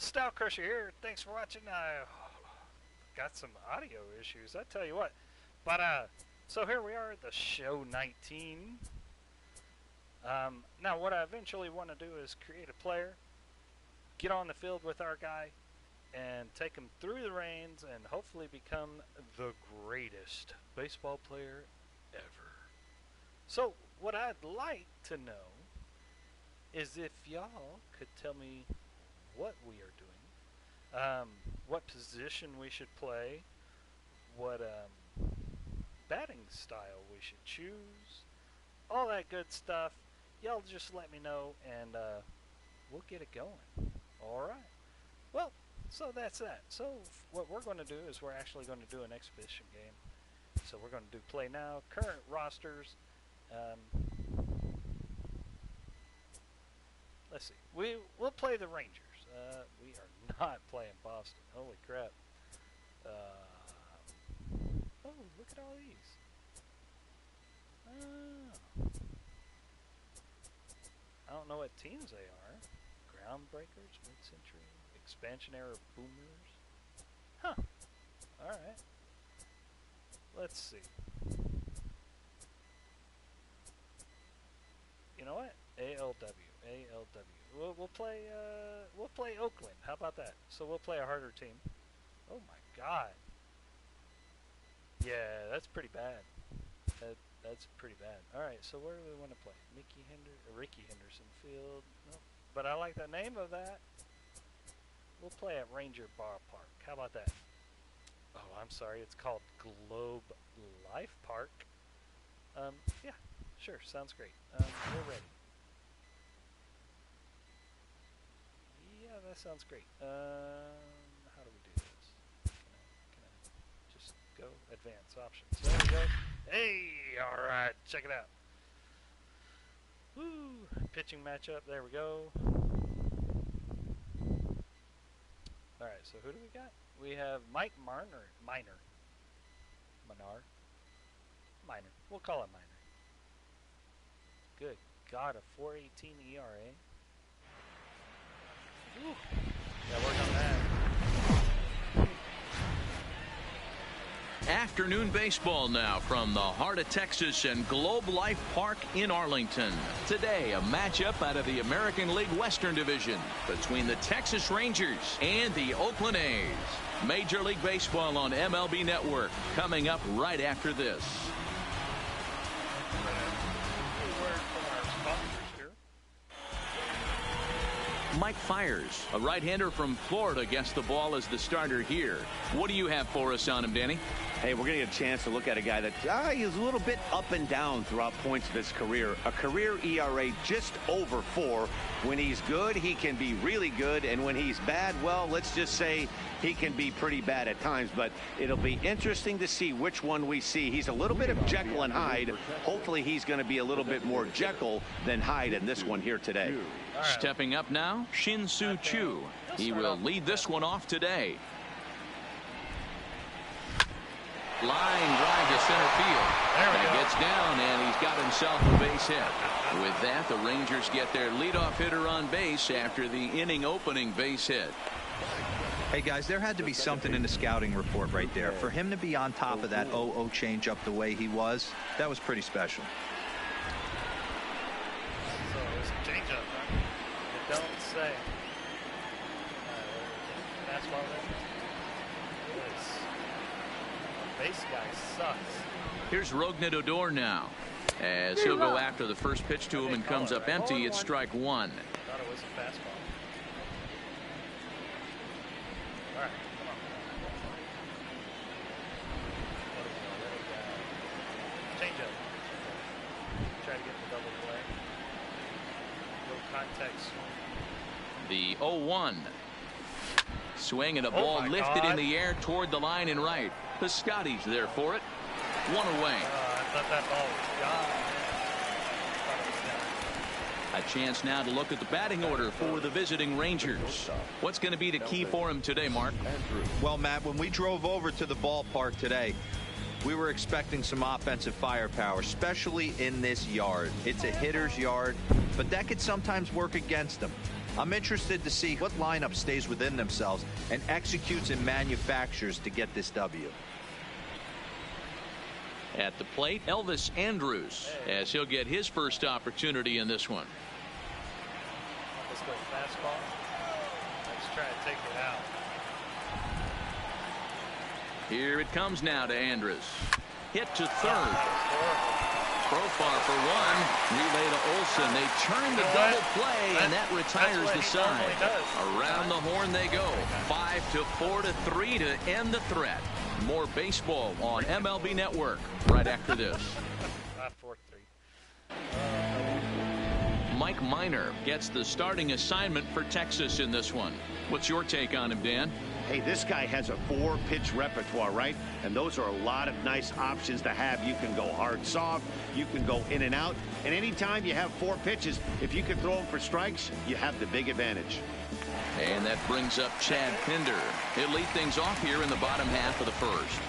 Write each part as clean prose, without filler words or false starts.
StoutCrusher here. Thanks for watching. I got some audio issues, I tell you what. But so here we are, the show 19. Now what I eventually want to do is create a player, get on the field with our guy, and take him through the reins and hopefully become the greatest baseball player ever. So what I'd like to know is if y'all could tell me what we are doing, what position we should play, what batting style we should choose, all that good stuff. Y'all just let me know and we'll get it going. Alright. Well, so that's that. So what we're going to do is we're actually going to do an exhibition game. So we're going to do play now, current rosters. Let's see. We'll play the Rangers. We are not playing Boston. Holy crap. Oh, look at all these. I don't know what teams they are. Groundbreakers, mid-century, expansion era boomers. Huh. Alright. Let's see. You know what? ALW. We'll play Oakland. How about that? So we'll play a harder team. Oh my god. Yeah, that's pretty bad. That's pretty bad. Alright, so where do we want to play? Ricky Henderson Field. Nope. But I like the name of that. We'll play at Ranger Bar Park. How about that? Oh, I'm sorry. It's called Globe Life Park. Yeah, sure. Sounds great. We're ready. Yeah, that sounds great. How do we do this? Can I just go advanced options? There we go. Hey, all right, check it out. Woo, pitching matchup. There we go. All right, so who do we got? We have Mike Minor. We'll call it Minor. Good God, a 4.18 ERA. Ooh. Yeah, work on that. Afternoon baseball now from the heart of Texas and Globe Life Park in Arlington. Today, a matchup out of the American League Western Division between the Texas Rangers and the Oakland A's. Major League Baseball on MLB Network coming up right after this. Mike Fiers, a right-hander from Florida, gets the ball as the starter here. What do you have for us on him, Danny? Hey, we're going to get a chance to look at a guy that is a little bit up and down throughout points of his career. A career ERA just over 4. When he's good, he can be really good. And when he's bad, well, let's just say he can be pretty bad at times. But it'll be interesting to see which one we see. He's a little bit of Jekyll and Hyde. Hopefully he's going to be a little bit more Jekyll than Hyde in this one here today. Stepping up now, Shin-Soo Choo. He will lead this one off today. Line drive to center field. That gets down, and he's got himself a base hit. With that, the Rangers get their leadoff hitter on base after the inning opening base hit. Hey guys, there had to be something in the scouting report right there. For him to be on top of that 0-0 changeup the way he was, that was pretty special. So it's a changeup, huh? You don't say. Fastball there. Base guy sucks. Here's Rougned Odor now. As he'll go after the first pitch to him and comes up empty, it's strike 1. Thought it was a fastball. All right, come on. Change up. Try to get the double play. No contact swing. The 0-1. Swing and a ball lifted in the air toward the line and right. Piscotty's there for it. 1 away. I thought that ball was gone. A chance now to look at the batting order for the visiting Rangers. What's going to be the key for him today, Mark? Well, Matt, when we drove over to the ballpark today, we were expecting some offensive firepower, especially in this yard. It's a hitter's yard, but that could sometimes work against them. I'm interested to see what lineup stays within themselves and executes and manufactures to get this W. At the plate, Elvis Andrews, as he'll get his first opportunity in this one. Let's go fastball. Let's try to take it out. Here it comes now to Andrews. Hit to third. Profile for one. Relay to Olsen. They turn the double play, and that retires the side. Around the horn they go. 5-4 to 3 to end the threat. More baseball on MLB Network right after this. 5-4-3. Mike Minor gets the starting assignment for Texas in this one. What's your take on him, Dan? Hey, this guy has a 4-pitch repertoire, right? And those are a lot of nice options to have. You can go hard, soft. You can go in and out. And anytime you have 4 pitches, if you can throw them for strikes, you have the big advantage. And that brings up Chad Pinder. He'll lead things off here in the bottom half of the first.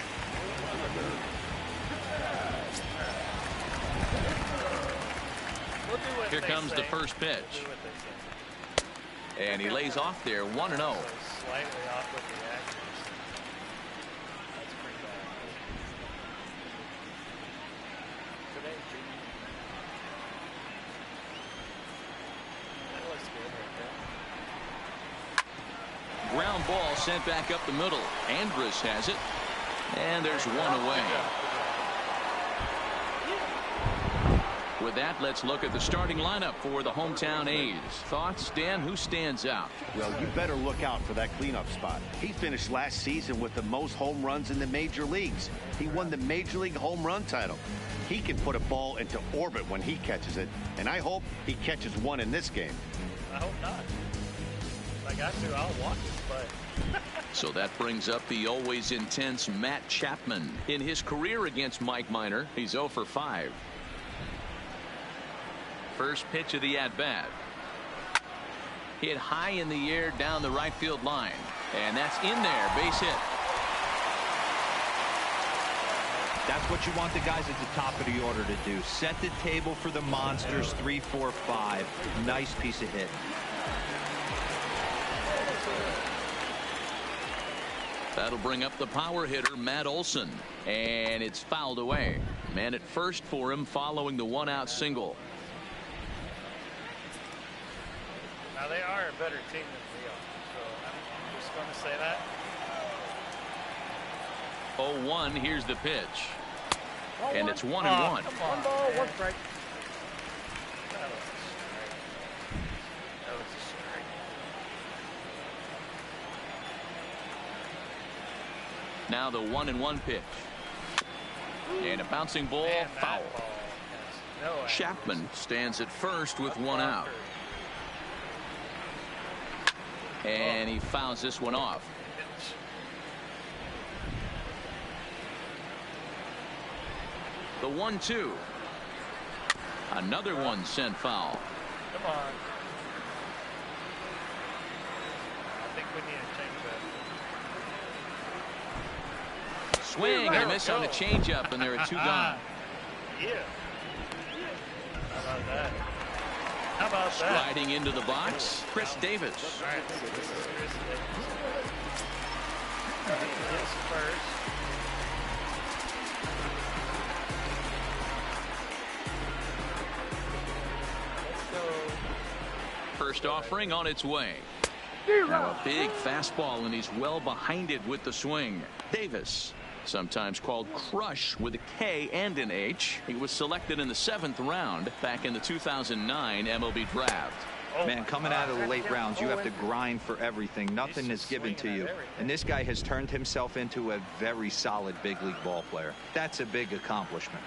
Here comes the first pitch. And he lays off there 1-0. Slightly off with the accuracy. That's pretty bad. Today, that looks good right there. Ground ball sent back up the middle. Andrus has it. And there's one away. With that, let's look at the starting lineup for the hometown A's. Thoughts, Dan? Who stands out? Well, you better look out for that cleanup spot. He finished last season with the most home runs in the major leagues. He won the Major League home run title. He can put a ball into orbit when he catches it, and I hope he catches one in this game. I hope not. If I got to, I'll walk it, but... So that brings up the always intense Matt Chapman. In his career against Mike Minor, he's 0 for 5. First pitch of the at-bat. Hit high in the air down the right field line. And that's in there. Base hit. That's what you want the guys at the top of the order to do. Set the table for the monsters. 3, 4, 5. Nice piece of hit. That'll bring up the power hitter, Matt Olson. And it's fouled away. Man at first for him following the 1-out single. Now, they are a better team than we are, so I'm just going to say that. 0-1, here's the pitch. And it's 1-1. One ball, one strike. That was a strike. That was a strike. Now the 1-1 pitch. And a bouncing ball, Man, foul. that ball has no Chapman stands at first with 1 out. And he fouls this one off. The 1-2. Another one sent foul. Come on. I think we need to change that. Swing and a miss on a changeup, and there are 2 gone. Yeah. How about that? How about that? Sliding into the box, Chris Davis. All right, this is Chris Davis. His first. Let's go. First offering on its way. Now a big fastball, and he's well behind it with the swing. Davis, sometimes called Crush with a K and an H. He was selected in the 7th round back in the 2009 MLB draft. Man, coming out of the late rounds, you have to grind for everything. Nothing is given to you. And this guy has turned himself into a very solid big league ball player. That's a big accomplishment.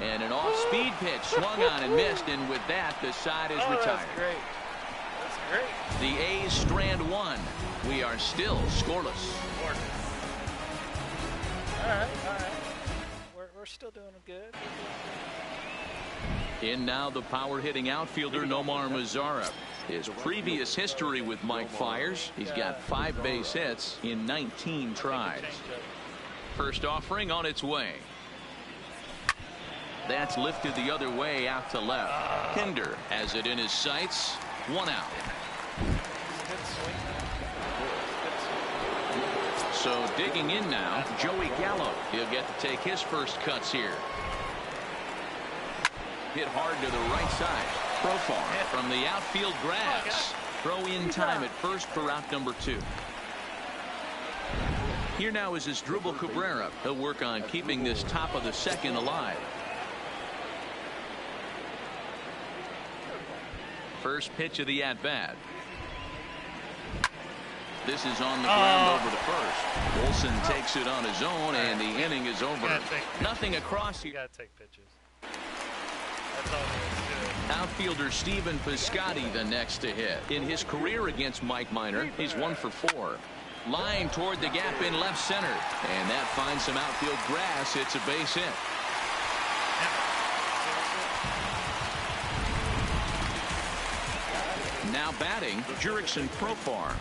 And an off-speed pitch swung on and missed, and with that, the side is retired. That's great. That's great. The A's strand 1. We are still scoreless. All right, all right. We're still doing good. In now the power-hitting outfielder Nomar Mazara. His previous history with Mike Fiers, he's got 5 base hits in 19 tries. First offering on its way. That's lifted the other way out to left. Hinder has it in his sights. 1 out. So digging in now, Joey Gallo. He'll get to take his first cuts here. Hit hard to the right side. Profar from the outfield grass. Throw in time at first for out number 2. Here now is Asdrubal Cabrera. He'll work on keeping this top of the second alive. First pitch of the at-bat. This is on the ground over to first. Olsen takes it on his own, and the inning is over. Nothing across here. You gotta take pitches. That's all there is to it. Outfielder Stephen Piscotty the next to hit. In his career against Mike Minor, he's 1 for 4. Line toward the gap in left center, and that finds some outfield grass. It's a base hit. Now batting, Jurickson Profar.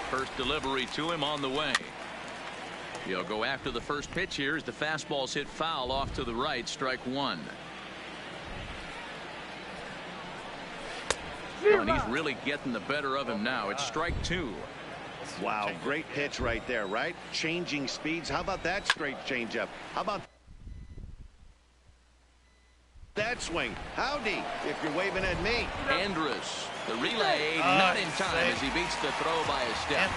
First delivery to him on the way. He'll go after the first pitch here as the fastball's hit foul off to the right. Strike 1. And he's really getting the better of him now. It's strike 2. Wow, great pitch right there, right? Changing speeds. How about that straight changeup? How about that swing? Howdy, if you're waving at me. Andrus, the relay, not in time as he beats the throw by a step.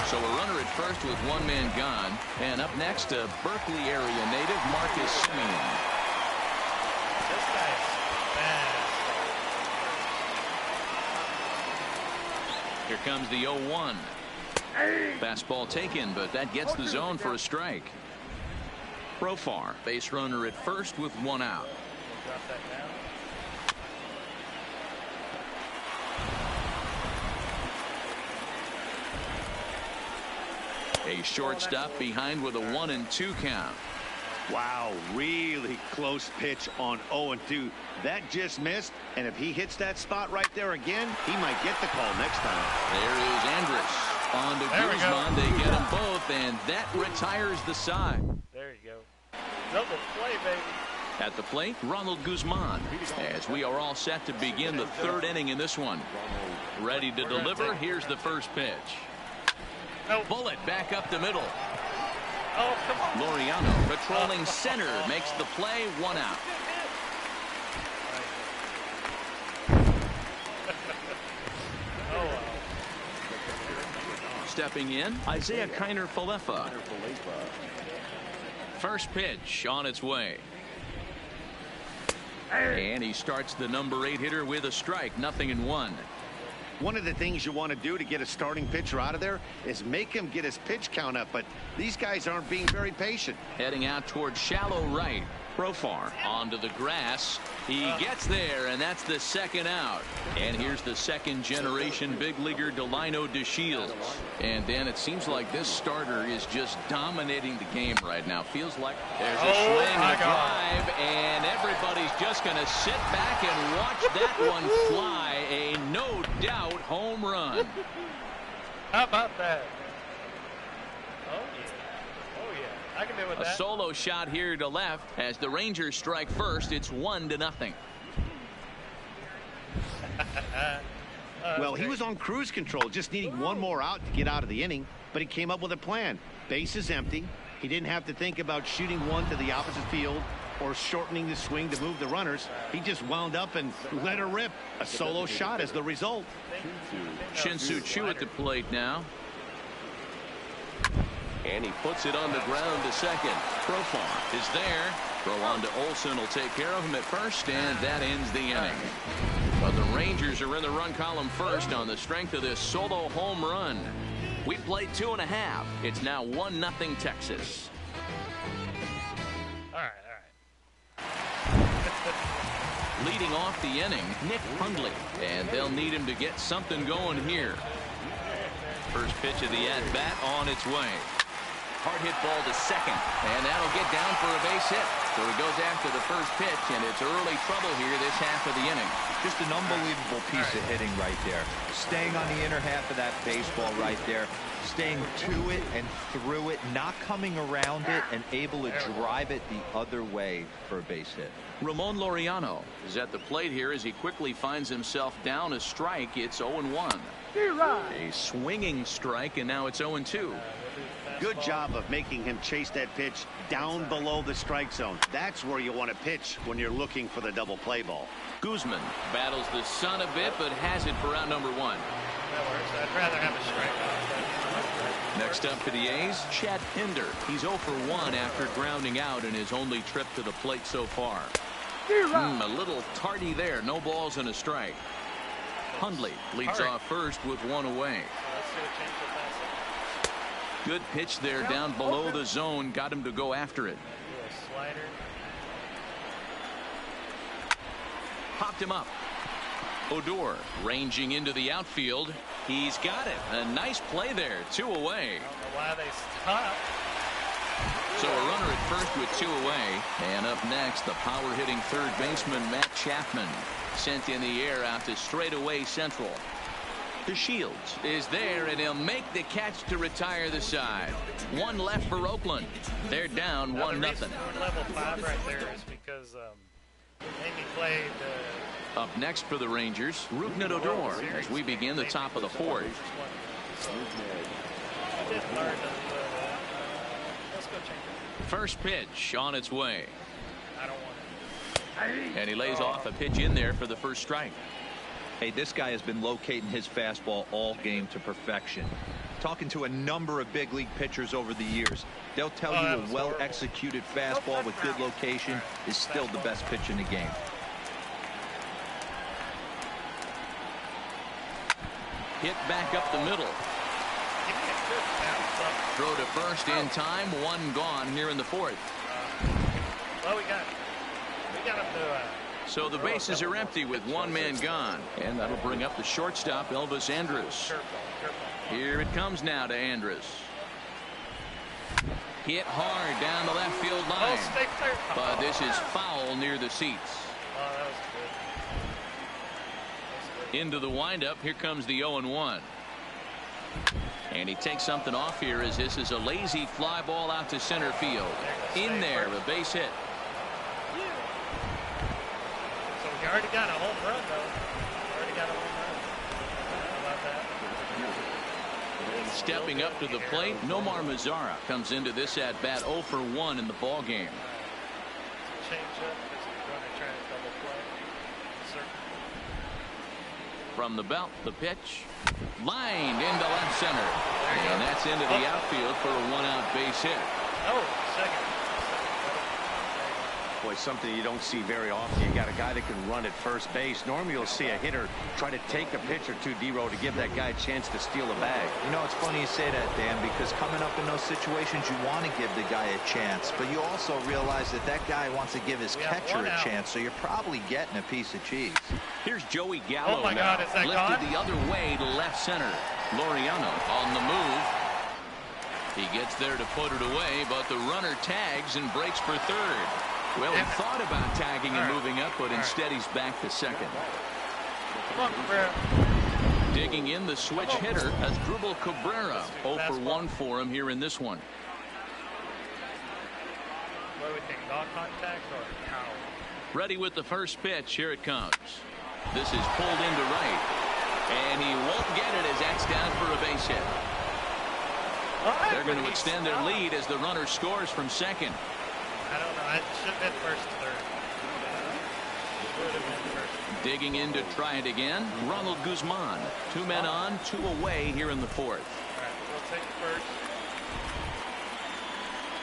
So a runner at first with 1 man gone. And up next, a Berkeley area native, Marcus Semien. This guy's fast. Here comes the 0-1. Fastball taken, but that gets the zone for a strike. Profar, base runner at first with 1 out. We'll drop that down. A shortstop behind with a 1-2 count. Wow, really close pitch on 0-2. That just missed, and if he hits that spot right there again, he might get the call next time. There is Andrus. On to Guzman. They get them both, and that retires the side. There you go. Double play, baby. At the plate, Ronald Guzman. As we are all set to begin the 3rd inning in this one. Ready to deliver. Here's the first pitch. Bullet back up the middle. Oh, come on. Laureano patrolling center makes the play. 1 out. Stepping in, Isaiah Kiner-Falefa. First pitch on its way. And he starts the number 8 hitter with a strike. 0-1. One of the things you want to do to get a starting pitcher out of there is make him get his pitch count up, but these guys aren't being very patient. Heading out towards shallow right. Profar onto the grass. He gets there, and that's the 2nd out. And here's the 2nd generation big leaguer Delino DeShields. And then it seems like this starter is just dominating the game right now. Feels like there's a swing and a drive, and everybody's just going to sit back and watch that one fly. A no doubt home run. How about that? Oh, yeah. I can deal with that. A solo shot here to left as the Rangers strike first. It's 1-0. Well, he was on cruise control, just needing 1 more out to get out of the inning, but he came up with a plan. Base is empty. He didn't have to think about shooting one to the opposite field or shortening the swing to move the runners. He just wound up and let her rip. A solo shot is the result. Shin-Soo Choo at the plate now. And he puts it on the ground to second. Profar is there. Throw on to Olsen will take care of him at first, and that ends the inning. But the Rangers are in the run column first on the strength of this solo home run. We played 2.5. It's now 1-0 Texas. All right. Leading off the inning, Nick Hundley, and they'll need him to get something going here. First pitch of the at-bat on its way. Hard hit ball to second, and that'll get down for a base hit. So he goes after the first pitch, and it's early trouble here this half of the inning. Just an unbelievable piece of hitting right there. Staying on the inner half of that baseball right there. Staying to it and through it, not coming around it, and able to drive it the other way for a base hit. Ramon Laureano is at the plate here as he quickly finds himself down a strike. It's 0-1. A swinging strike, and now it's 0-2. Good job of making him chase that pitch down below the strike zone. That's where you want to pitch when you're looking for the double play ball. Guzman battles the sun a bit, but has it for out number 1. That works. I'd rather have a strikeout. Next up for the A's, Chad Pinder. He's 0 for 1 after grounding out in his only trip to the plate so far. A little tardy there. No balls and a strike. Hundley leads off first with 1 away. Good pitch there down below the zone. Got him to go after it. Slider. Popped him up. Odor ranging into the outfield. He's got it. A nice play there. 2 away. I don't know why they stopped. So a runner at first with 2 away. And up next, the power-hitting third baseman Matt Chapman. Sent in the air out to straightaway central. The Shields is there, and he'll make the catch to retire the side. 1 left for Oakland. They're down 1-0. The reason we're level 5 right there is because Amy played. Up next for the Rangers, Rougned Odor as we begin the top of the 4th. First pitch on its way. I don't want it. And he lays off a pitch in there for the first strike. Hey, this guy has been locating his fastball all game to perfection. Talking to a number of big league pitchers over the years, they'll tell you a well-executed fastball with good location is still the best pitch in the game. Hit back up the middle. Throw to first in time. 1 gone here in the 4th. Well, we got him to. So the bases are empty with 1 man gone, and that'll bring up the shortstop Elvis Andrus. Here it comes now to Andrus. Hit hard down the left field line, but this is foul near the seats. That was good. Into the windup. Here comes the 0-1. And he takes something off here as this is a lazy fly ball out to center field. In there, a base hit. So he already got a home run, though. Already got a home run. How about that? Stepping up to the plate, Nomar Mazara comes into this at bat 0 for 1 in the ball game. Change up because he's going to try to double play. From the belt, the pitch. Lined into left center. And that's into the outfield for a 1-out base hit. Oh, second. Boy, something you don't see very often. You got a guy that can run at first base. Normally you'll see a hitter try to take a pitch or two, D-Row, to give that guy a chance to steal a bag. You know, it's funny you say that, Dan, because coming up in those situations, you want to give the guy a chance, but you also realize that that guy wants to give his catcher a chance, so you're probably getting a piece of cheese. Here's Joey Gallo. Oh my God, is that lifted gone? the other way to left center. Laureano on the move. He gets there to put it away, but the runner tags and breaks for third. Well, he thought about tagging and moving up, but instead he's back to second. Come on, Cabrera. Digging in the switch hitter as Dribble Cabrera. 0 for 1 for him here in this one. What do we think, non-contact or how? Ready with the first pitch. Here it comes. This is pulled into right. And he won't get it as that's down for a base hit. They're going to extend their lead as the runner scores from second. I don't know. I should have been first, third. Should have been first. Digging in to try it again. Ronald Guzman. 2 men on, 2 away here in the 4th. All right, we'll take first.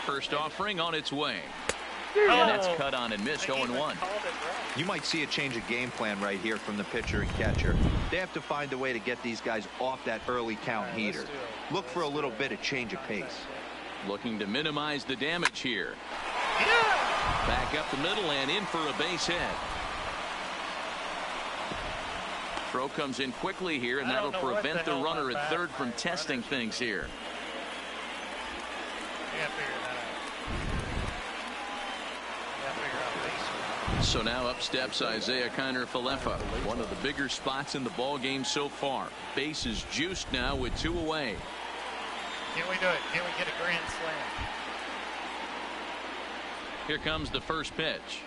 First offering on its way. And that's cut on and missed. 0-1. You might see a change of game plan right here from the pitcher and catcher. They have to find a way to get these guys off that early count heater. Look for a little bit of change of pace. Looking to minimize the damage here. Yeah! Back up the middle and in for a base hit. Throw comes in quickly here, and that'll prevent the runner at third from testing things here. So now up steps Isaiah Kiner-Falefa, one of the bigger spots in the ball game so far. Base is juiced now with 2 away. Can we do it? Can we get a grand slam? Here comes the first pitch.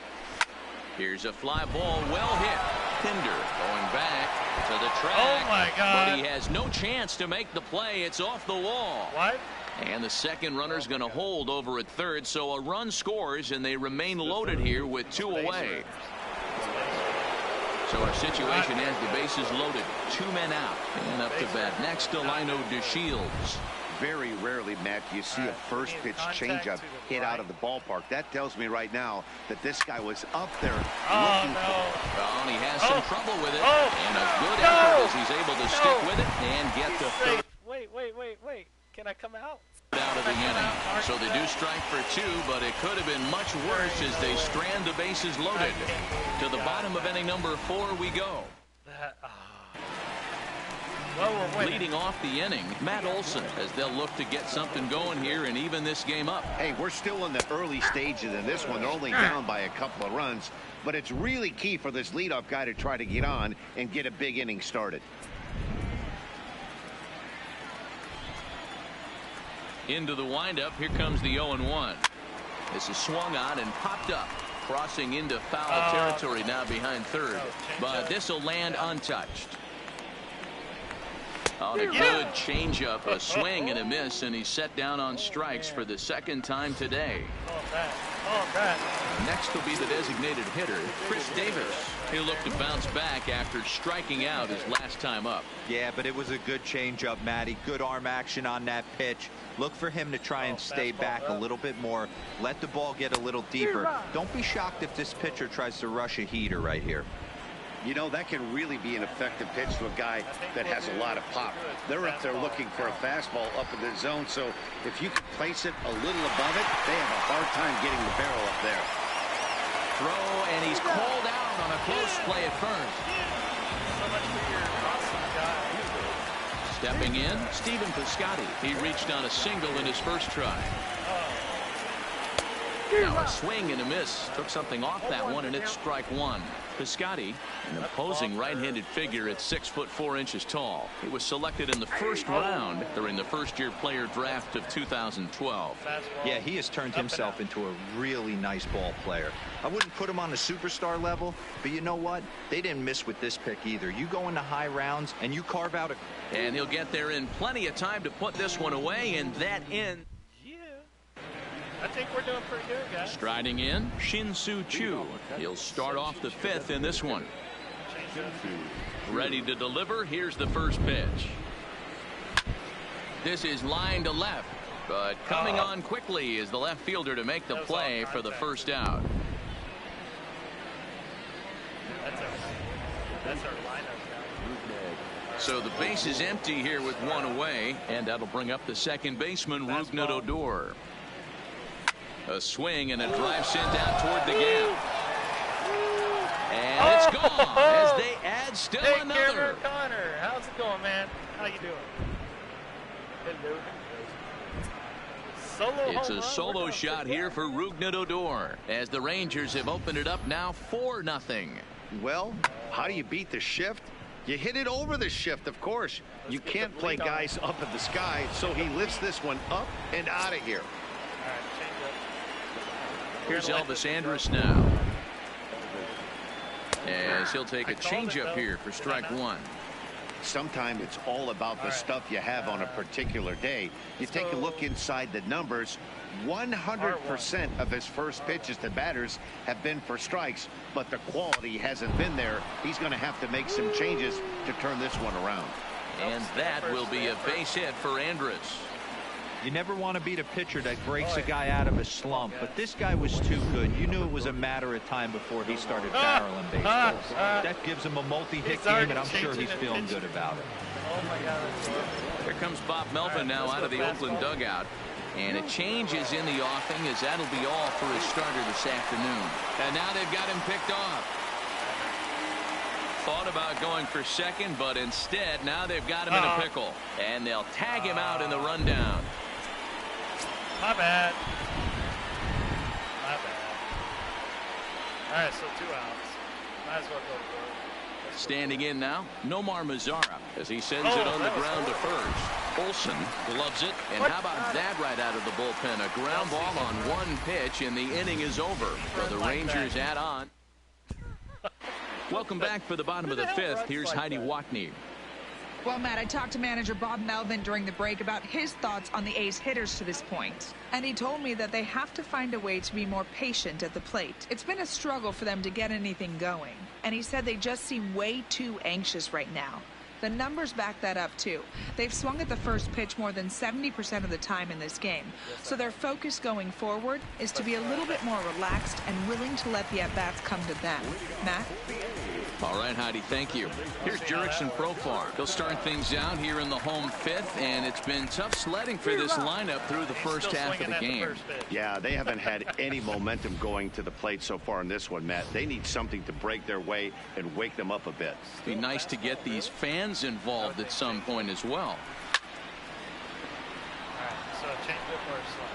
Here's a fly ball, well hit. Pinder going back to the track. Oh my God! But he has no chance to make the play. It's off the wall. What? And the second runner's going to hold over at third, so a run scores, and they remain loaded here with 2 away. So our situation has the bases loaded, 2 men out, and up to bat next to Lino DeShields. Very rarely, Matt, do you see a first pitch changeup hit out of the ballpark. That tells me right now that this guy was up there looking for it. Well, and he has some trouble with it, and a good effort as he's able to stick with it and get the third. Wait. Can I come out? Out of the inning. So they do strike for 2, but it could have been much worse as they strand the bases loaded. To the bottom of inning number 4 we go. Well, we're winning. Leading off the inning, Matt Olson, as they'll look to get something going here and even this game up. Hey, we're still in the early stages in this one. They're only down by a couple of runs, but it's really key for this leadoff guy to try to get on and get a big inning started. Into the windup, here comes the 0-1. This is swung on and popped up, crossing into foul territory now behind third. But this will land untouched. On a good changeup, a swing and a miss, and he's set down on strikes for the second time today. Next will be the designated hitter, Chris Davis. He'll look to bounce back after striking out his last time up. Yeah, but it was a good changeup, Matty. Good arm action on that pitch. Look for him to try and stay back a little bit more. Let the ball get a little deeper. Don't be shocked if this pitcher tries to rush a heater right here. You know, that can really be an effective pitch to a guy that has a lot of pop. They're up there looking for a fastball up in the zone, so if you can place it a little above it, they have a hard time getting the barrel up there. Throw, and he's called out on a close play at first. Stepping in, Stephen Piscotty. He reached on a single in his first try. Now a swing and a miss. Took something off that one, and it's strike 1. Piscotty, an imposing right-handed figure at 6'4" tall. He was selected in the first round during the first-year player draft of 2012. Yeah, he has turned himself into a really nice ball player. I wouldn't put him on the superstar level, but you know what? They didn't miss with this pick either. You go into high rounds and you carve out a... And he'll get there in plenty of time to put this one away, and that in. I think we're doing pretty good, guys. Striding in, Shin-Soo Choo. He'll start off the 5th in this one. Ready to deliver. Here's the first pitch. This is line to left, but coming on quickly is the left fielder to make the play for the first out. That's our lineup. So the base is empty here with 1 away, and that'll bring up the second baseman, Rougned Odor. A swing and a drive sent out toward the gap. And it's gone as they add still another. Cameron Connor, how's it going, man? How you doing? Hello. It's a solo shot here for Rougned Odor as the Rangers have opened it up now 4-0. Well, how do you beat the shift? You hit it over the shift, of course. You can't play guys up in the sky, so he lifts this one up and out of here. Here's Elvis Andrus now, as he'll take a changeup here for strike 1. Sometimes it's all about the stuff you have on a particular day. You take a look inside the numbers. 100% of his first pitches to batters have been for strikes, but the quality hasn't been there. He's going to have to make some changes to turn this one around. And that will be a base hit for Andrus. You never want to beat a pitcher that breaks a guy out of a slump, but this guy was too good. You knew it was a matter of time before he started barreling baseballs. That gives him a multi-hit game, and I'm sure he's feeling good about it. Oh my God. Here comes Bob Melvin now out of the Oakland dugout. And a change is in the offing, as that'll be all for his starter this afternoon. And now they've got him picked off. Thought about going for second, but instead now they've got him in a pickle. And they'll tag him out in the rundown. My bad. My bad. All right, so 2 outs. Might as well go for it. Standing in now, Nomar Mazara as he sends it on the ground to first. Olsen gloves it, and how about that right out of the bullpen? A ground ball on one pitch, and the inning is over. So the Rangers add on. Welcome back for the bottom of the fifth. Here's Heidi Watney. Well, Matt, I talked to manager Bob Melvin during the break about his thoughts on the A's hitters to this point. And he told me that they have to find a way to be more patient at the plate. It's been a struggle for them to get anything going. And he said they just seem way too anxious right now. The numbers back that up, too. They've swung at the first pitch more than 70% of the time in this game. So their focus going forward is to be a little bit more relaxed and willing to let the at-bats come to them. Matt? All right, Heidi, thank you. Here's Jurickson Profar. He'll start things out here in the home fifth, and it's been tough sledding for this lineup through the first half of the game. Yeah, they haven't had any momentum going to the plate so far in this one, Matt. They need something to break their way and wake them up a bit. Be nice to get these fans involved at some point as well. All right, so change it for a slide.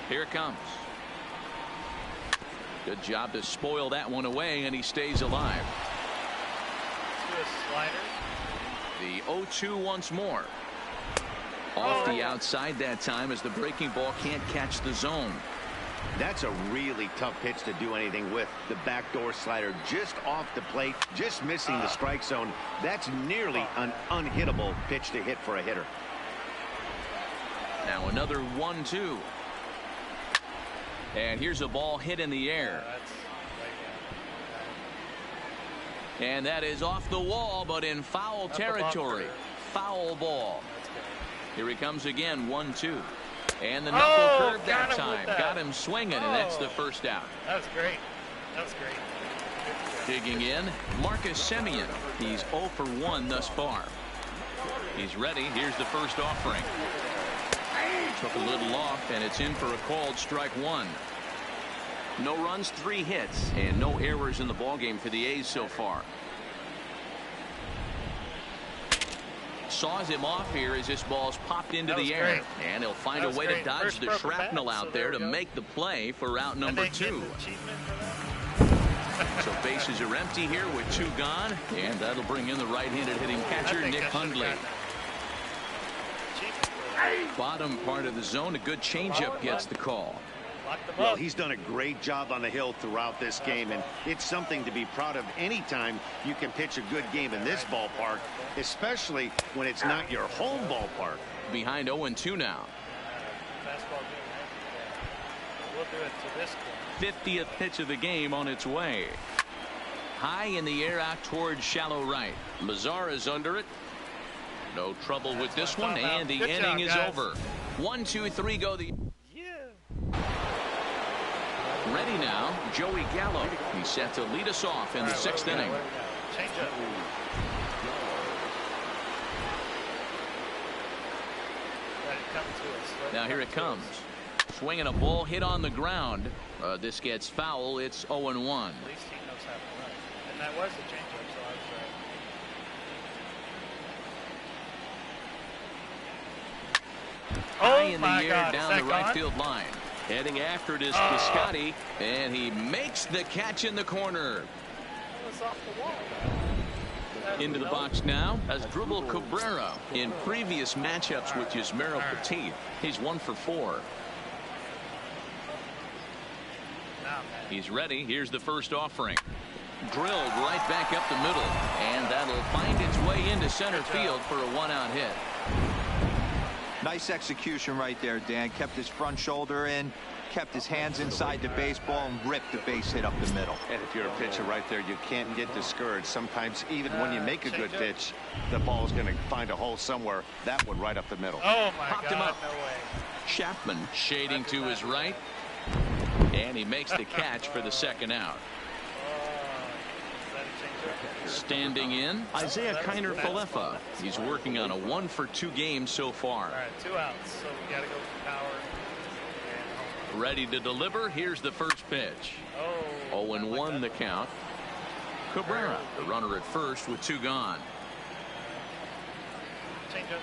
Here it comes. Good job to spoil that one away, and he stays alive. Let's do a slider. The 0-2 once more. Off the outside that time as the breaking ball can't catch the zone. That's a really tough pitch to do anything with. The backdoor slider just off the plate, just missing the strike zone. That's nearly an unhittable pitch to hit for a hitter. Now another 1-2. And here's a ball hit in the air. And that is off the wall, but in foul territory. Foul ball. Here he comes again, 1-2. And the knuckle curve that time. Got him swinging, and that's the first out. That was great. That was great. Digging in, Marcus Semien. He's 0 for 1 thus far. He's ready. Here's the first offering. Took a little off, and it's in for a called strike one. No runs, 3 hits, and no errors in the ballgame for the A's so far. Saws him off here as this ball's popped into the air. Great. And he'll find a way to dodge the shrapnel out there to make the play for route number 2. So bases are empty here with 2 gone, and that'll bring in the right-handed hitting catcher, Nick Hundley. Bottom part of the zone, a good changeup gets the call. Well, he's done a great job on the hill throughout this game, and it's something to be proud of anytime you can pitch a good game in this ballpark, especially when it's not your home ballpark. Behind 0-2 now. We'll do it to this point. 50th pitch of the game on its way. High in the air out towards shallow right. Mazara's under it. No trouble with this one, and the inning is over. 1, 2, 3 go. Ready now, Joey Gallo. He's set to lead us off in the 6th inning. Change up. Now here it comes. Swinging a ball hit on the ground. This gets foul. It's 0-1. At least he knows how to run. And that was the changeup, so I was right. High in the air down the right field line. Heading after it is Piscotti, and he makes the catch in the corner. Into the box now as Dribble Cabrera. In previous matchups with Yusmeiro Petit, he's 1 for 4. He's ready. Here's the first offering. Drilled right back up the middle, and that'll find its way into center field for a 1-out hit. Nice execution right there, Dan. Kept his front shoulder in, kept his hands inside the baseball, and ripped the base hit up the middle. And if you're a pitcher right there, you can't get discouraged. Sometimes even when you make a good pitch, the ball's going to find a hole somewhere. That one right up the middle. Oh, my Popped God, him up. no way. Chapman shading to his right, and he makes the catch for the 2nd out. Standing in, Isaiah Kiner Falefa. He's working on a 1 for 2 game so far. All right, 2 outs, so we got to go for power. Ready to deliver. Here's the first pitch. 0-1 the count. Cabrera, the runner at first with 2 gone. Change up.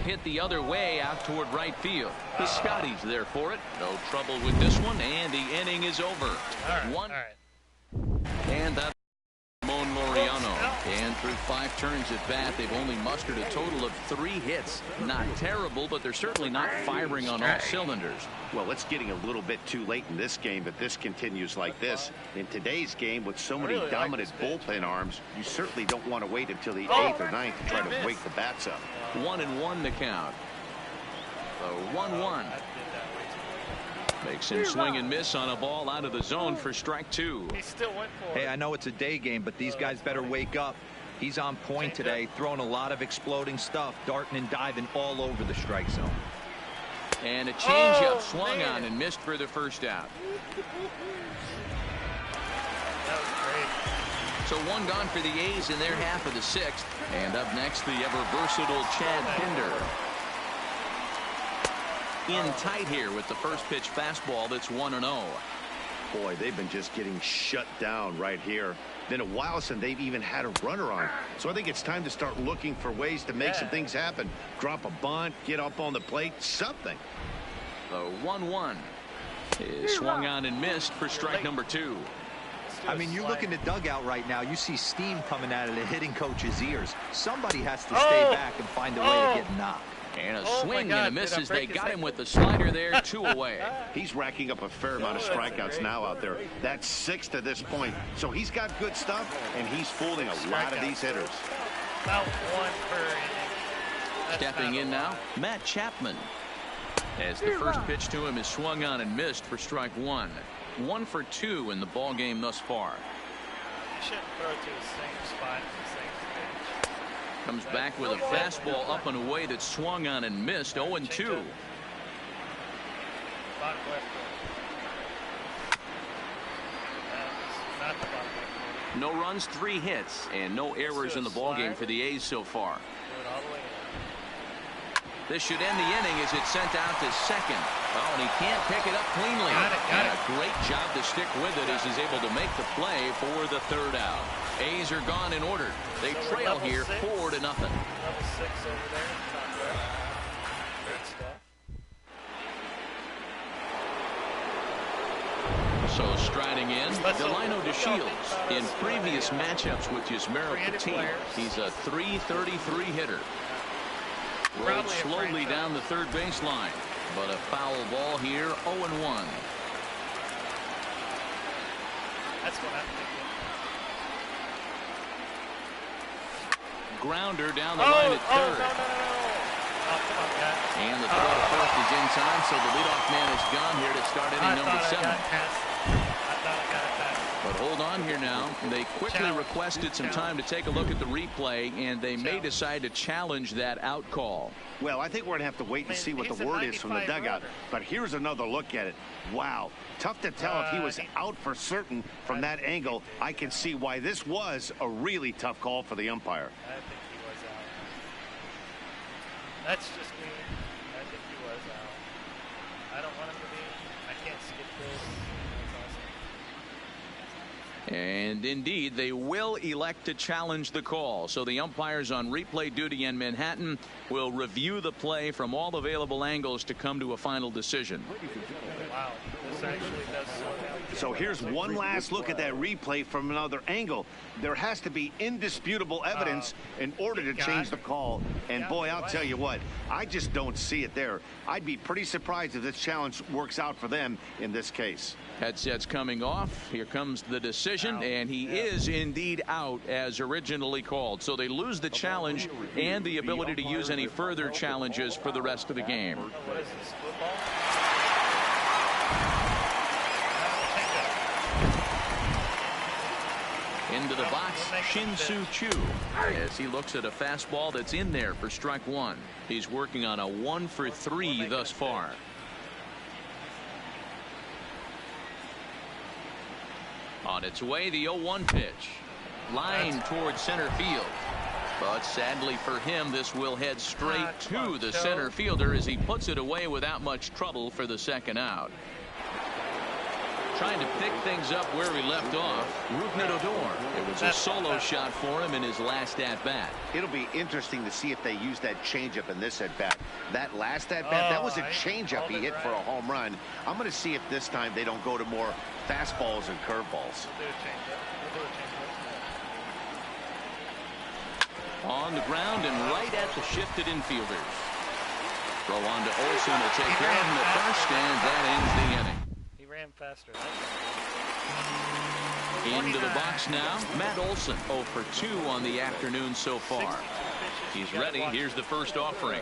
hit the other way out toward right field. The Scotties there for it. No trouble with this one, and the inning is over. All right. And that Moriano. And through 5 turns at bat, they've only mustered a total of 3 hits. Not terrible, but they're certainly not firing on all cylinders. Well, it's getting a little bit too late in this game if this continues like this. In today's game, with so many dominant bullpen arms, you certainly don't want to wait until the 8th or 9th to try to wake the bats up. 1-1 the count. The 1-1. Makes him swing and miss on a ball out of the zone for strike 2. He still went for it. Hey, I know it's a day game, but these guys better wake up. He's on point today, throwing a lot of exploding stuff, darting and diving all over the strike zone. And a changeup swung on and missed for the first out. That was great. So 1 gone for the A's in their half of the 6th. And up next, the ever-versatile Chad Pinder. In tight here with the first pitch fastball that's 1-0. Boy, they've been just getting shut down right here. Been a while since they've even had a runner on. So I think it's time to start looking for ways to make some things happen. Drop a bunt, get up on the plate, something. The 1-1 is swung on and missed for strike number 2. I mean, you look in the dugout right now, you see steam coming out of the hitting coach's ears. Somebody has to stay back and find a way to get knocked. And a swing and a miss as they got him with the slider there, 2 away. He's racking up a fair amount of strikeouts now out there. That's 6 to this point. So he's got good stuff, and he's fooling a lot of these hitters. About 1 per inning. Stepping in now, Matt Chapman. As the first pitch to him is swung on and missed for strike 1. 1 for 2 in the ball game thus far. You shouldn't throw to the same spot. Comes back with a fastball up and away that swung on and missed. 0-2. No runs, 3 hits, and no errors in the ballgame for the A's so far. This should end the inning as it's sent out to second. Oh, and he can't pick it up cleanly. And a great job to stick with it as he's able to make the play for the 3rd out. A's are gone in order. They trail here 4-0. Level 6 over there. Great stuff. So striding in, Delino DeShields. In previous matchups with Yusmeiro Petit, he's a .333 hitter. Rolled slowly down the 3rd baseline, but a foul ball here, 0-1. That's what I'm thinking. Grounder down the line at 3rd. And the throw to first is in time, so the leadoff man is gone here to start inning number 7. But hold on here now. They quickly requested some time to take a look at the replay, and they may decide to challenge that out call. Well, I think we're going to have to wait and see what the word is from the dugout. But here's another look at it. Wow. Tough to tell if he was out for certain from that angle. I can see why this was a really tough call for the umpire. I think he was out. That's just me. I think he was out. I don't want him to be. I can't skip this. And indeed, they will elect to challenge the call. So the umpires on replay duty in Manhattan will review the play from all available angles to come to a final decision. Wow, this actually does slow down. So here's one last look at that replay from another angle. There has to be indisputable evidence in order to change the call. And boy, I'll tell you what, I just don't see it there. I'd be pretty surprised if this challenge works out for them in this case. Headsets coming off. Here comes the decision, and he is indeed out as originally called. So they lose the challenge and the ability to use any further challenges for the rest of the game. What is this, football? Into the box, Shin-Soo Choo, as he looks at a fastball that's in there for strike 1. He's working on a 1 for 3 thus far. On its way, the 0-1 pitch. Line towards center field. But sadly for him, this will head straight to the center fielder as he puts it away without much trouble for the 2nd out. Trying to pick things up where we left off. Ruknet Odor. It was a solo shot for him in his last at-bat. It'll be interesting to see if they use that changeup in this at-bat. That last at-bat, that was a changeup he hit for a home run. I'm going to see if this time they don't go to more fastballs and curveballs. On the ground and right at the shifted infielders. Throw on to Olsen to take care of him at first, and that ends the inning. He ran faster. Into the box now, Matt Olsen, 0 for 2 on the afternoon so far. He's ready. Here's the first offering.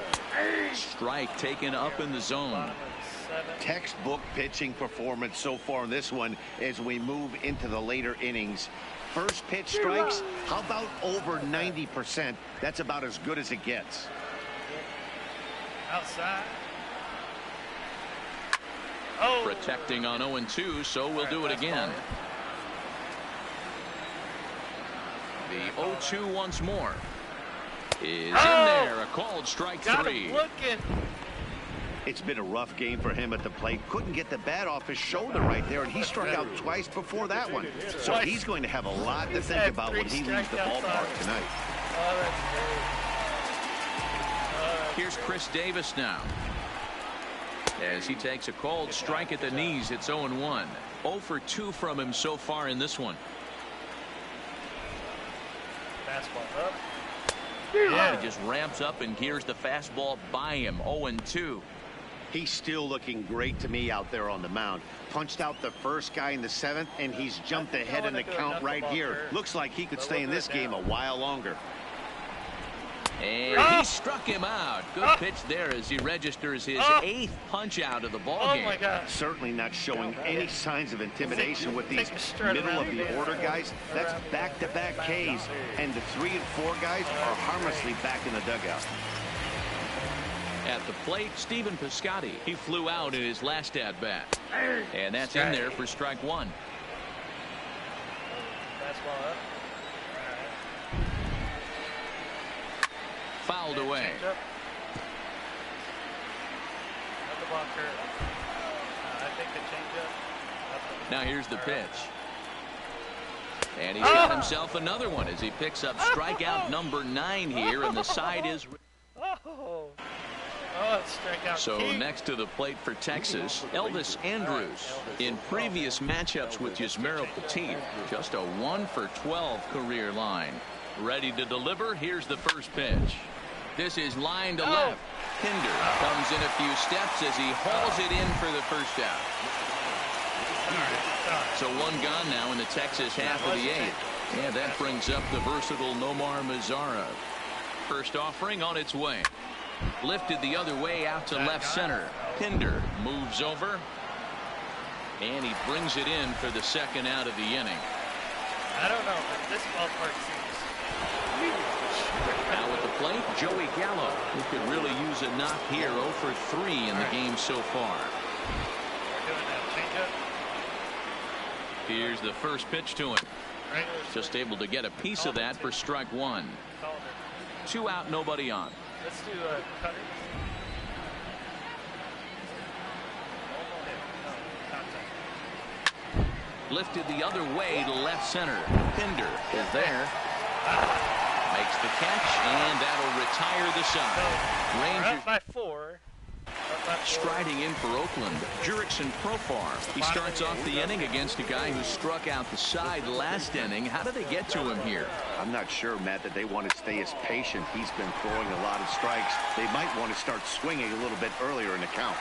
Strike taken up in the zone. Textbook pitching performance so far in this one as we move into the later innings. First pitch strikes, how about over 90%? That's about as good as it gets. Outside. Protecting on 0-2, so we'll do it again. The 0-2 once more. Is in there. A called strike three. It's been a rough game for him at the plate. Couldn't get the bat off his shoulder right there, and he struck out twice before that one. So he's going to have a lot to think about when he leaves the ballpark tonight. Here's Chris Davis now. As he takes a called strike at the knees, it's 0-1. 0 for 2 from him so far in this one. Fastball up. Yeah. He just ramps up and gears the fastball by him. 0-2. He's still looking great to me out there on the mound. Punched out the first guy in the 7th, and he's jumped ahead in the count right here. Looks like he could stay in this game a while longer. And he struck him out. Good pitch there as he registers his 8th punch out of the ball game. My God. Certainly not showing any signs of intimidation with these middle of the order guys. That's back-to-back Ks, and the 3 and 4 guys are harmlessly back in the dugout. At the plate, Stephen Piscotty. He flew out in his last at-bat. And that's in there for strike 1. Fastball up. Fouled away. Now here's the pitch. And he's got himself another one as he picks up strikeout number 9 here, and the side is... So next to the plate for Texas, Elvis Andrus. In previous matchups with Yusmeiro Petit, just a 1 for 12 career line. Ready to deliver. Here's the first pitch. This is line to left. Pinder comes in a few steps as he hauls it in for the first out. So 1 gone now in the Texas half of the 8th. And that brings up the versatile Nomar Mazara. First offering on its way. Lifted the other way out to left center. Pinder moves over. And he brings it in for the second out of the inning. I don't know, but this ballpark seems huge. Now at the plate, Joey Gallo, who could really use a knock here. 0 for 3 in the game so far. Here's the first pitch to him. Just able to get a piece of that for strike 1. 2 out, nobody on. Let's do a cutter. Lifted the other way to left center. Pinder is there. Makes the catch, and that'll retire the side. Rangers by 4. Striding in for Oakland, Jurickson Profar. He starts off the inning against a guy who struck out the side last inning. How did they get to him here? I'm not sure, Matt, that they want to stay as patient. He's been throwing a lot of strikes. They might want to start swinging a little bit earlier in the count.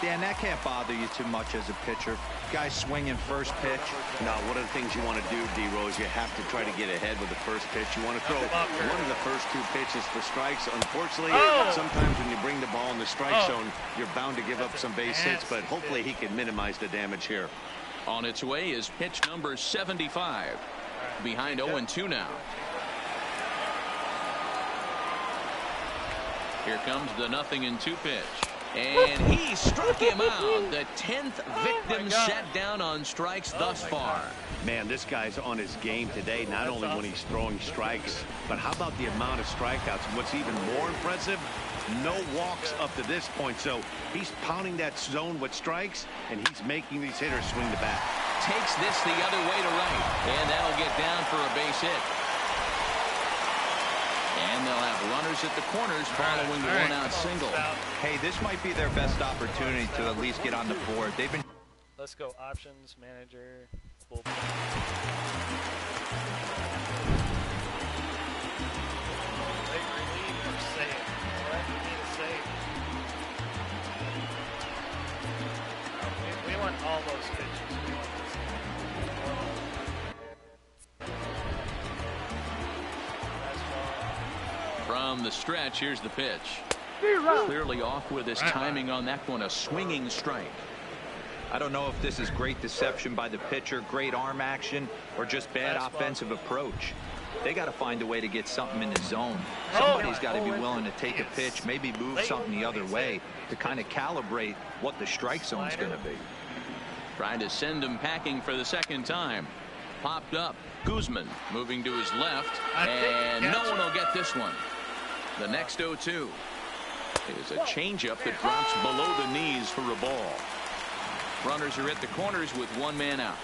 Dan, that can't bother you too much as a pitcher. Guy swinging first pitch. Now, one of the things you want to do, D-Rose, you have to try to get ahead with the first pitch. You want to throw one of the first 2 pitches for strikes. Unfortunately, sometimes when you bring the ball in the strike zone, you're bound to give up some base hits, but hopefully he can minimize the damage here. On its way is pitch number 75. Behind 0-2 now. Here comes the 0-2 pitch. And he struck him out. The 10th victim set down on strikes thus far. Man, this guy's on his game today, not only when he's throwing strikes, but how about the amount of strikeouts? What's even more impressive, no walks up to this point. So he's pounding that zone with strikes, and he's making these hitters swing the bat. Takes this the other way to right, and that'll get down for a base hit. And they'll have runners at the corners following the one-out single. Hey, this might be their best opportunity to at least get on the board. They've been. Let's go options, manager, bullpen. Late relief or save. What? We need a save. We want all those pitches. We want this. From the stretch, here's the pitch. Clearly off with his timing on that one, a swinging strike. I don't know if this is great deception by the pitcher, great arm action, or just bad offensive approach. They got to find a way to get something in the zone. Somebody's got to be willing to take a pitch, maybe move something the other way to kind of calibrate what the strike zone's going to be. Trying to send him packing for the second time. Popped up. Guzman moving to his left, and no one will get this one. The next 0-2 is a changeup that drops below the knees for a ball. Runners are at the corners with one man out.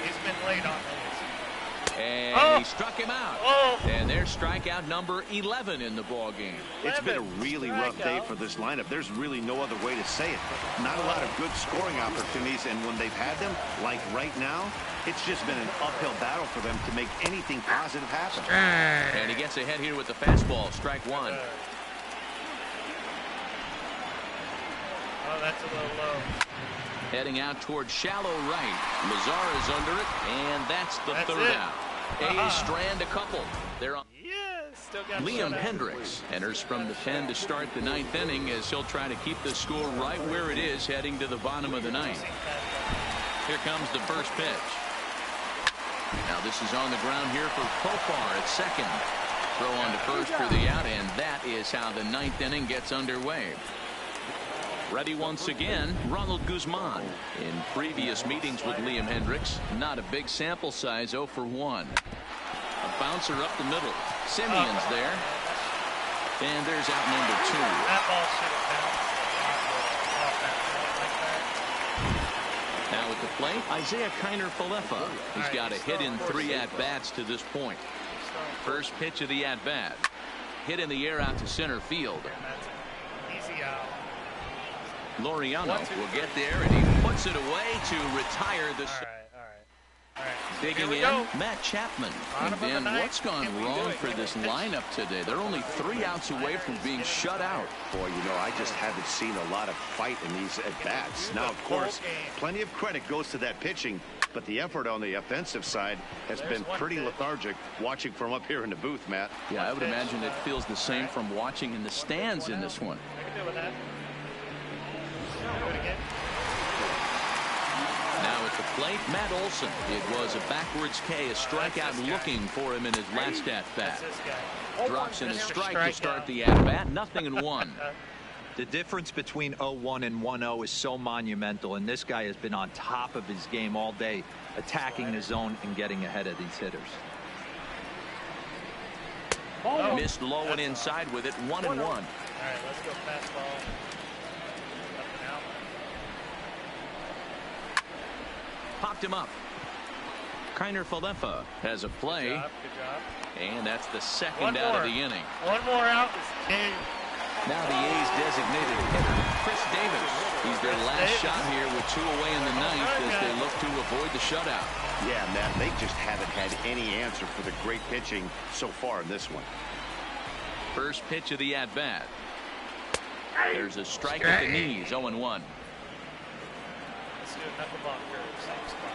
He's been late on these. And he struck him out. And there's strikeout number 11 in the ball game. It's been a really rough day for this lineup. There's really no other way to say it. Not a lot of good scoring opportunities, and when they've had them, like right now, it's just been an uphill battle for them to make anything positive happen. And he gets ahead here with the fastball. Strike one. Oh, that's a little low. Heading out towards shallow right. Lazar is under it, and that's the third out. A's strand a couple. They're on. Still got Liam Hendricks enters from the pen to start the ninth inning as he'll try to keep the score right where it is heading to the bottom of the ninth. Here comes the first pitch. Now this is on the ground here for Profar at second. Throw on to first for the out, and that is how the ninth inning gets underway. Ready once again, Ronald Guzman. In previous meetings with Liam Hendricks, not a big sample size, 0 for 1. A bouncer up the middle. Simeon's there. And there's out number 2. That ball should have bounced off that. Now at the plate, Isaiah Kiner-Falefa. He's got a hit in 3 at-bats to this point. First pitch of the at-bat. Hit in the air out to center field. Easy out. Laureano will get there, and he puts it away to retire the. All right. Digging in, Matt Chapman. And Dan, what's gone wrong for this lineup today? They're only 3 outs away from being shut out. Boy, you know, I just haven't seen a lot of fight in these at-bats. Now, of course, plenty of credit goes to that pitching, but the effort on the offensive side has been pretty lethargic watching from up here in the booth, Matt. Yeah, I would imagine it feels the same from watching in the stands in this one. I can deal with that. Now at the plate, Matt Olson. It was a backwards K, a strikeout looking for him in his last at-bat. Drops in a strike to start the at-bat, 0-1. The difference between 0-1 and 1-0 is so monumental, and this guy has been on top of his game all day, attacking the zone and getting ahead of these hitters. Missed low and inside with it, 1-1. All right, let's go fastball. Up and out. Popped him up. Kiner-Falefa has a play. Good job. And that's the second out of the inning. One more out is game. Now the A's designated hitter, Chris Davis. He's their last shot here with 2 away in the ninth as they look to avoid the shutout. Yeah, Matt, they just haven't had any answer for the great pitching so far in this one. First pitch of the at-bat. There's a strike at the knees, 0-1. Let's do a knuckleball curve, same spot.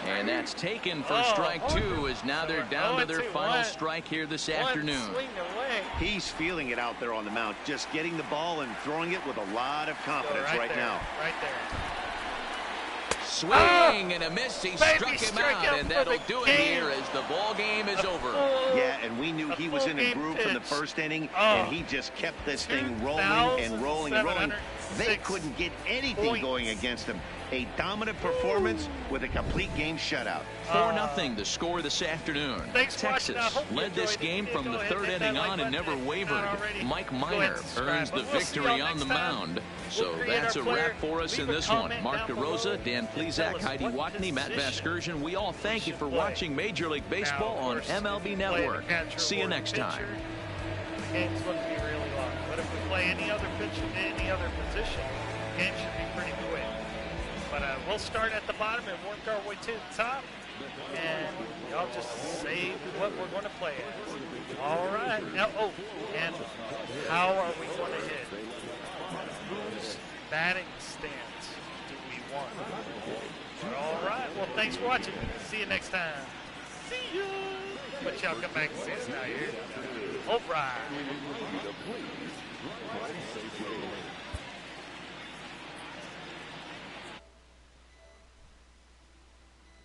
And that's taken for strike 2 as now they're down to their final strike here this afternoon. Swing away. He's feeling it out there on the mound, just getting the ball and throwing it with a lot of confidence right now. Right there. Swing and a miss. He struck him out, and that'll do it here as the ball game is over. Yeah, and we knew he was in a groove from the first inning, and he just kept this thing rolling and rolling and rolling. They couldn't get anything going against them. A dominant performance with a complete game shutout. 4-0 the score this afternoon. Texas led this game from the third inning on and never wavered. Mike Minor earns the victory on the mound. So that's a wrap for us in this one. Mark DeRosa, Dan Plezak, Heidi Watney, Matt Vasgersian. We all thank you for watching Major League Baseball on MLB Network. See you next time. The game's looking to be really long. But if we play any other pitch in any other position, the game should be pretty quick. But we'll start at the bottom and work our way to the top. And y'all just say what we're going to play at. All right. Now, and how are we going to hit? Whose batting stance do we want? All right. Well, thanks for watching. See you next time. See ya. But y'all come back and see us now here. All right.